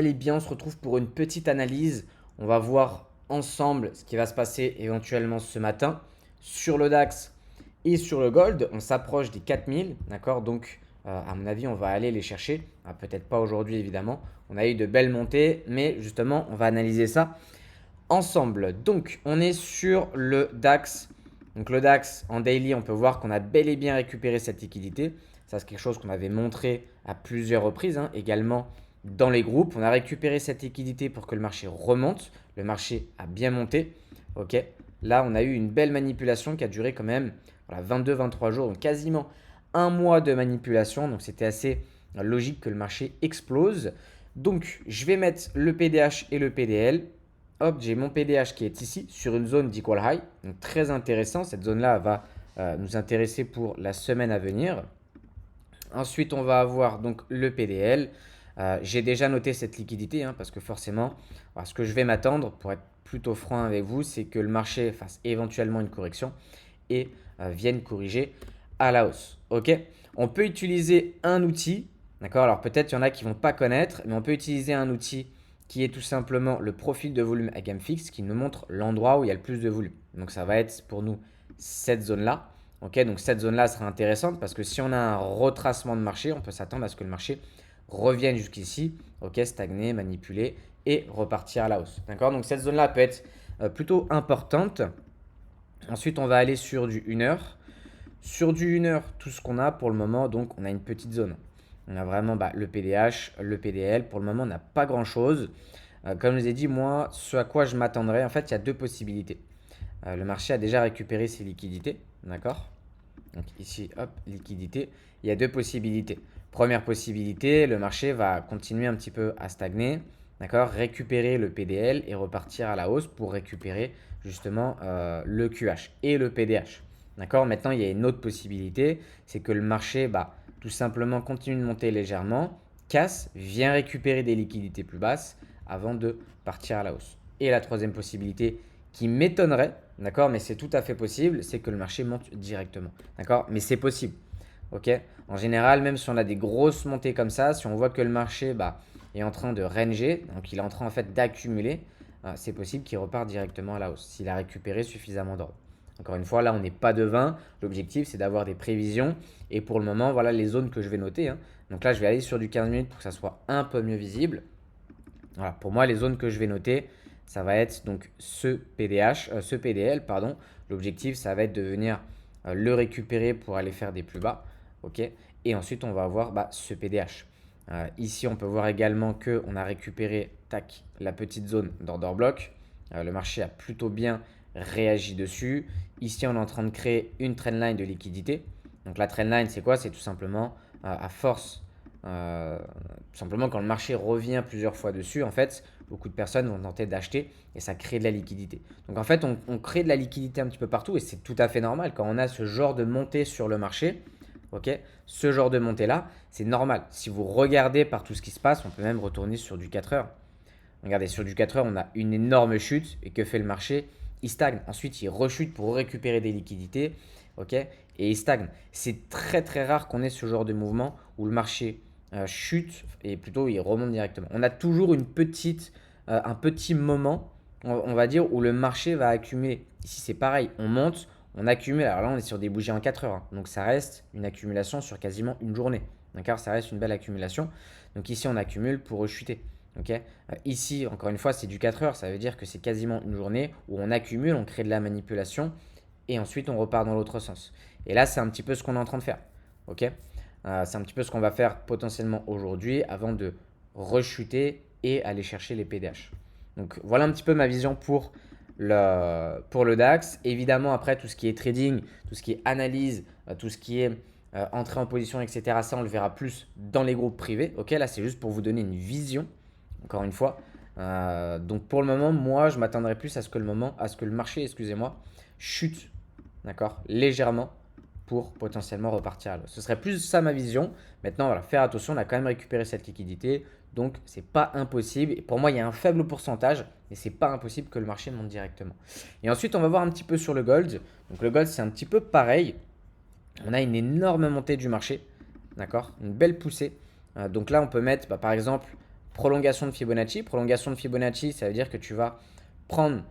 Allez bien, on se retrouve pour une petite analyse. On va voir ensemble ce qui va se passer éventuellement ce matin sur le DAX et sur le Gold. On s'approche des 4000, d'accord? Donc, à mon avis, on va aller les chercher. Ah, peut-être pas aujourd'hui, évidemment. On a eu de belles montées, mais justement, on va analyser ça ensemble. Donc, on est sur le DAX. Donc, le DAX en daily, on peut voir qu'on a bel et bien récupéré cette liquidité. Ça, c'est quelque chose qu'on avait montré à plusieurs reprises, hein, également dans les groupes. On a récupéré cette liquidité pour que le marché remonte. Le marché a bien monté. Ok. Là, on a eu une belle manipulation qui a duré quand même 22-23 jours, donc quasiment un mois de manipulation. Donc, c'était assez logique que le marché explose. Donc, je vais mettre le PDH et le PDL. Hop, j'ai mon PDH qui est ici sur une zone d'equal high. Donc, très intéressant. Cette zone-là va nous intéresser pour la semaine à venir. Ensuite, on va avoir donc le PDL. J'ai déjà noté cette liquidité parce que forcément, ce que je vais m'attendre, pour être plutôt franc avec vous, c'est que le marché fasse éventuellement une correction et vienne corriger à la hausse. Ok. On peut utiliser un outil, d'accord? Alors peut-être il y en a qui ne vont pas connaître, mais on peut utiliser un outil qui est tout simplement le profil de volume à gamme fixe qui nous montre l'endroit où il y a le plus de volume. Donc ça va être pour nous cette zone-là. Ok, donc cette zone-là sera intéressante parce que si on a un retracement de marché, on peut s'attendre à ce que le marché revienne jusqu'ici, ok, stagner, manipuler et repartir à la hausse. D'accord, donc cette zone-là peut être plutôt importante. Ensuite, on va aller sur du 1 heure. Sur du 1 heure, tout ce qu'on a pour le moment, donc on a une petite zone. On a vraiment le PDH, le PDL. Pour le moment, on n'a pas grand-chose. Comme je vous ai dit, moi, ce à quoi je m'attendrais, en fait, il y a deux possibilités. Le marché a déjà récupéré ses liquidités, d'accord? Donc ici, hop, liquidité. Il y a deux possibilités. Première possibilité, le marché va continuer un petit peu à stagner, d'accord? Récupérer le PDL et repartir à la hausse pour récupérer justement le QH et le PDH. D'accord? Maintenant, il y a une autre possibilité, c'est que le marché tout simplement continue de monter légèrement, casse, vient récupérer des liquidités plus basses avant de partir à la hausse. Et la troisième possibilité qui m'étonnerait, d'accord, mais c'est tout à fait possible, c'est que le marché monte directement. D'accord? Mais c'est possible. Ok? En général, même si on a des grosses montées comme ça, si on voit que le marché est en train de ranger, donc il est en train en fait d'accumuler, c'est possible qu'il reparte directement à la hausse s'il a récupéré suffisamment d'ordre. Encore une fois, là, on n'est pas devin. L'objectif, c'est d'avoir des prévisions. Et pour le moment, voilà les zones que je vais noter, hein. Donc là, je vais aller sur du 15 minutes pour que ça soit un peu mieux visible. Voilà, pour moi, les zones que je vais noter, ça va être donc ce PDH, ce PDL, pardon. L'objectif, ça va être de venir le récupérer pour aller faire des plus bas. Ok. Et ensuite, on va avoir ce PDH. Ici, on peut voir également qu'on a récupéré tac, la petite zone d'order block. Le marché a plutôt bien réagi dessus. Ici, on est en train de créer une trendline de liquidité. Donc la trendline, c'est quoi? C'est tout simplement à force tout simplement, quand le marché revient plusieurs fois dessus, en fait, beaucoup de personnes vont tenter d'acheter et ça crée de la liquidité. Donc, en fait, on crée de la liquidité un petit peu partout et c'est tout à fait normal quand on a ce genre de montée sur le marché. Ok, ce genre de montée-là, c'est normal. Si vous regardez par tout ce qui se passe, on peut même retourner sur du 4 heures. Regardez, sur du 4 heures, on a une énorme chute et que fait le marché? Il stagne. Ensuite, il rechute pour récupérer des liquidités. Ok, et il stagne. C'est très très rare qu'on ait ce genre de mouvement où le marché chute et plutôt il remonte directement. On a toujours un petit moment, on va dire, où le marché va accumuler. Ici, c'est pareil, on monte, on accumule. Alors là, on est sur des bougies en 4 heures, hein. Donc ça reste une accumulation sur quasiment une journée. D'accord? Ça reste une belle accumulation. Donc ici, on accumule pour rechuter. Ok. Ici, encore une fois, c'est du 4 heures. Ça veut dire que c'est quasiment une journée où on accumule, on crée de la manipulation et ensuite on repart dans l'autre sens. Et là, c'est un petit peu ce qu'on est en train de faire. Ok. C'est un petit peu ce qu'on va faire potentiellement aujourd'hui avant de rechuter et aller chercher les PDH. Donc voilà un petit peu ma vision pour le DAX. Évidemment, après, tout ce qui est trading, tout ce qui est analyse, tout ce qui est entrée en position, etc., ça, on le verra plus dans les groupes privés. Ok, là, c'est juste pour vous donner une vision, encore une fois. Donc pour le moment, moi, je m'attendrai plus à ce que le marché, excusez-moi, chute, d'accord, légèrement pour potentiellement repartir à l'eau. Ce serait plus ça ma vision. Maintenant, voilà, faire attention, on a quand même récupéré cette liquidité. Donc, c'est pas impossible. Et pour moi, il y a un faible pourcentage, mais c'est pas impossible que le marché monte directement. Et ensuite, on va voir un petit peu sur le gold. Donc, le gold, c'est un petit peu pareil. On a une énorme montée du marché, d'accord? Une belle poussée. Donc là, on peut mettre, par exemple, prolongation de Fibonacci. Prolongation de Fibonacci, ça veut dire que tu vas prendre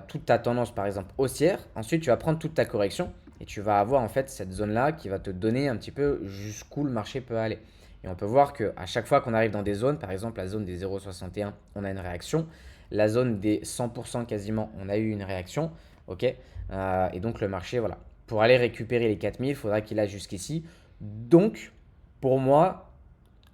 toute ta tendance, par exemple, haussière. Ensuite, tu vas prendre toute ta correction et tu vas avoir en fait cette zone-là qui va te donner un petit peu jusqu'où le marché peut aller. Et on peut voir qu'à chaque fois qu'on arrive dans des zones, par exemple la zone des 0,61, on a une réaction. La zone des 100% quasiment, on a eu une réaction. Ok. Et donc le marché, voilà. Pour aller récupérer les 4000, il faudra qu'il aille jusqu'ici. Donc, pour moi,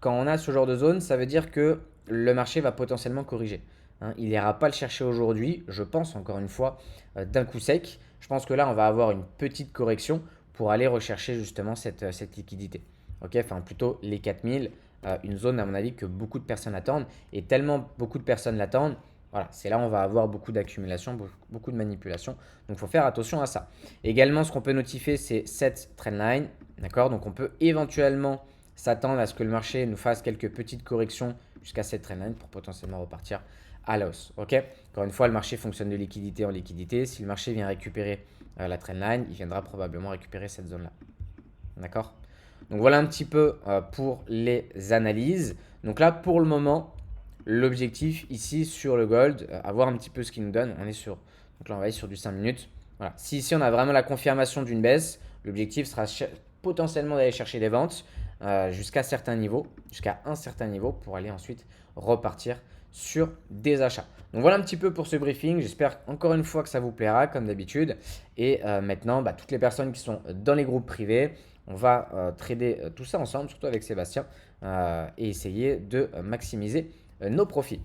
quand on a ce genre de zone, ça veut dire que le marché va potentiellement corriger. Hein, il n'ira pas le chercher aujourd'hui, je pense, encore une fois, d'un coup sec. Je pense que là, on va avoir une petite correction pour aller rechercher justement cette liquidité. Ok, enfin, plutôt les 4000, une zone, à mon avis, que beaucoup de personnes attendent. Et tellement beaucoup de personnes l'attendent, voilà, c'est là où on va avoir beaucoup d'accumulation, beaucoup de manipulation. Donc, il faut faire attention à ça. Également, ce qu'on peut notifier, c'est cette trendline. D'accord. Donc, on peut éventuellement s'attendre à ce que le marché nous fasse quelques petites corrections jusqu'à cette trendline pour potentiellement repartir à la hausse. Ok. Encore une fois, le marché fonctionne de liquidité en liquidité. Si le marché vient récupérer la trendline, il viendra probablement récupérer cette zone-là. D'accord. Donc voilà un petit peu pour les analyses. Donc là, pour le moment, l'objectif ici sur le gold, à voir un petit peu ce qu'il nous donne. On est sur, donc là, on va aller sur du 5 minutes. Voilà. Si ici, on a vraiment la confirmation d'une baisse, l'objectif sera potentiellement d'aller chercher des ventes jusqu'à certains niveaux, jusqu'à un certain niveau pour aller ensuite repartir sur des achats. Donc voilà un petit peu pour ce briefing. J'espère encore une fois que ça vous plaira comme d'habitude. Et maintenant, toutes les personnes qui sont dans les groupes privés, on va trader tout ça ensemble, surtout avec Sébastien, et essayer de maximiser nos profits.